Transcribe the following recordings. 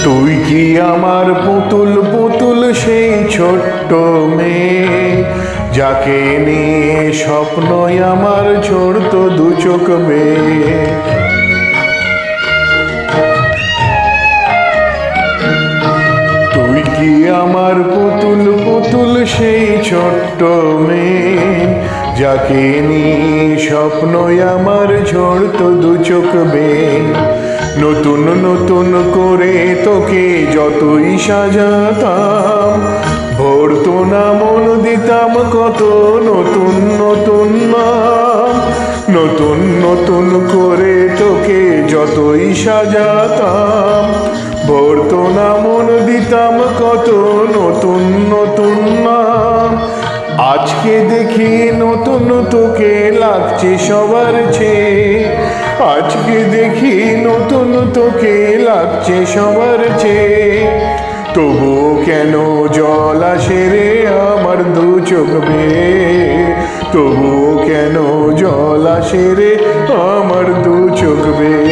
তুই কি আমার পুতুল পুতুল সেই ছোট্ট মেয়ে, যাকে নিয়ে স্বপ্নই আমার ঝরতো দু চোখ বেয়ে। তুই কি আমার পুতুল পুতুল সেই ছোট্ট মেয়ে, যাকে নিয়ে স্বপ্নই আমার ঝরতো দু চোখ বেয়ে। নতুন নতুন করে তোকে যতই সাজাতাম, ভরতো না মন, দিতাম কত নতুন নতুন নাম। নতুন নতুন করে তোকে যতই সাজাতাম, ভরতো না মন, দিতাম কত নতুন নতুন নাম। আজকে দেখি নতুন তোকে লাগছে সবার চেয়ে, আজকে দেখি নতুন তোকে লাগছে সবার চেয়ে। তবুও কেন জল আসে রে আমার দু চোখ বেয়ে, তবুও কেন জল আসে রে আমার দু চোখ বেয়ে।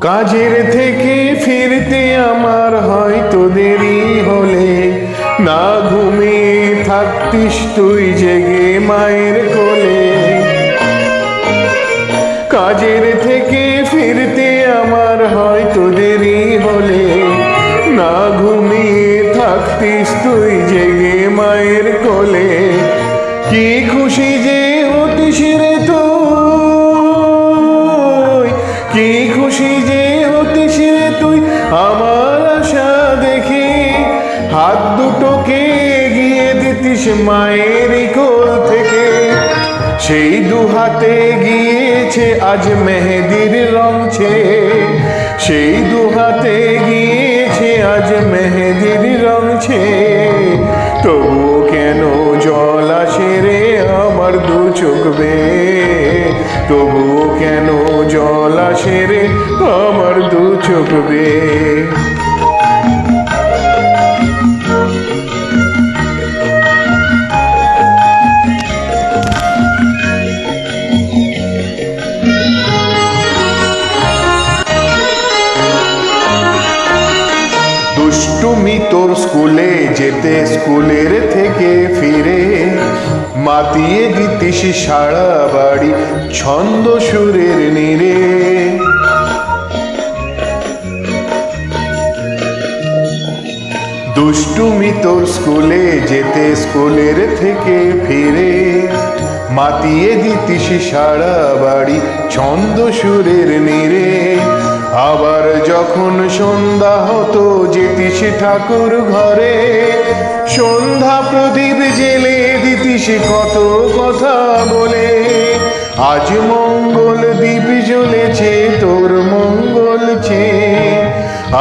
কাজের থেকে ফিরতে আমার হয়তো দেরি হলে, না ঘুমিয়ে থাকতিস তুই জেগে মায়ের কোলে। কাজের থেকে ফিরতে আমার হয়তো দেরি হলে, না ঘুমিয়ে থাকতিস তুই জেগে মায়ের কোলে। কি খুশি যে হতিস রে তুই, কি খুশি যে হতিস রে তুই আমার আশা দেখে। হাত দুটোকে এগিয়ে দিতিস মায়ের কোল থেকে, সেই দু হাতে গিয়েছে আজ মেহেদির রং ছেয়ে। সেই দু হাতে গিয়েছে আজ মেহেদির রং ছেয়ে। তবুও কেন জল আসে রে আমার দু চোখ বেয়ে, তবুও কেন জল আসে রে আমার দু চোখ বেয়ে। দুষ্টুমি তোর স্কুলে যেতে, স্কুলের থেকে ফিরে মাতিয়ে দিতিস সারা বাড়ি ছন্দ সুরের নীড়ে। দুষ্টুমি তোর স্কুলে যেতে, স্কুলের থেকে ফিরে মাতিয়ে দিতিস সারা বাড়ি ছন্দ সুরের নীড়ে। আবার যখন সন্ধ্যা হতো যেতিস ঠাকুর ঘরে, সন্ধ্যা প্রদীপ জেলে দিতিস কত কথা বলে। আজ মঙ্গল দ্বীপ জ্বলেছে তোর মঙ্গল চেয়ে,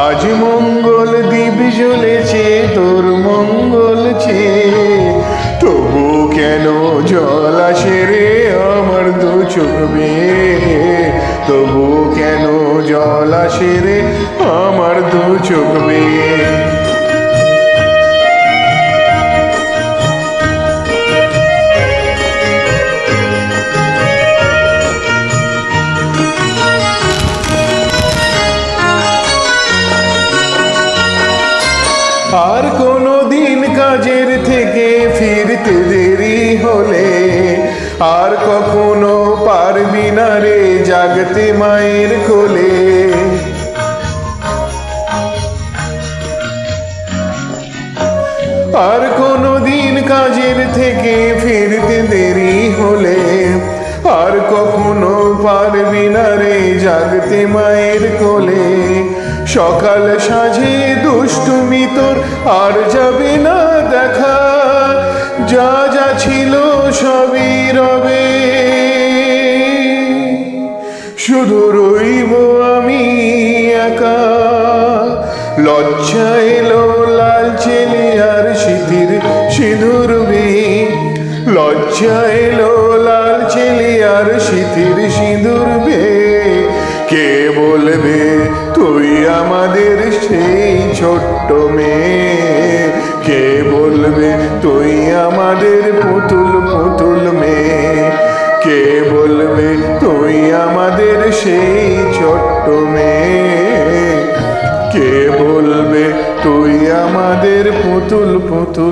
আজ মঙ্গল দ্বীপ জ্বলেছে তোর মঙ্গল চেয়ে। তবু কেন জল আসে রে আমার দু চোখ বেয়ে, তবু কেন জল আসে রে আমার দু চোখ বেয়ে। আর কোনো দিন কাজের থেকে ফিরতে দেরি হলে, আর কখনো পারবি না রে জাগতে মায়ের কোলে। আর কোনো দিন কাজের থেকে ফিরতে দেরি হলে, আর কখনো পারবি না রে জাগতে মায়ের কোলে। সকাল সাঁঝে দুষ্টুমি তোর আর যাবে না দেখা, যা যা ছিল সবই রবে। শুধু রইব আমি একা, লজ্জা এলো লাল চেলে আর সিঁথির সিঁদুর বেয়ে। লজ্জা এলো লাল চেলে আর সিঁথির সিঁদুর বেয়ে। কে বলবে তুই আমাদের সেই ছোট্ট মেয়ে, কে বলবে তুই আমাদের পুতুল পুতুল মেয়ে, কে বলবে তুই আমাদের সেই ছোট্ট মেয়ে, কে বলবে তুই আমাদের পুতুল পুতুল।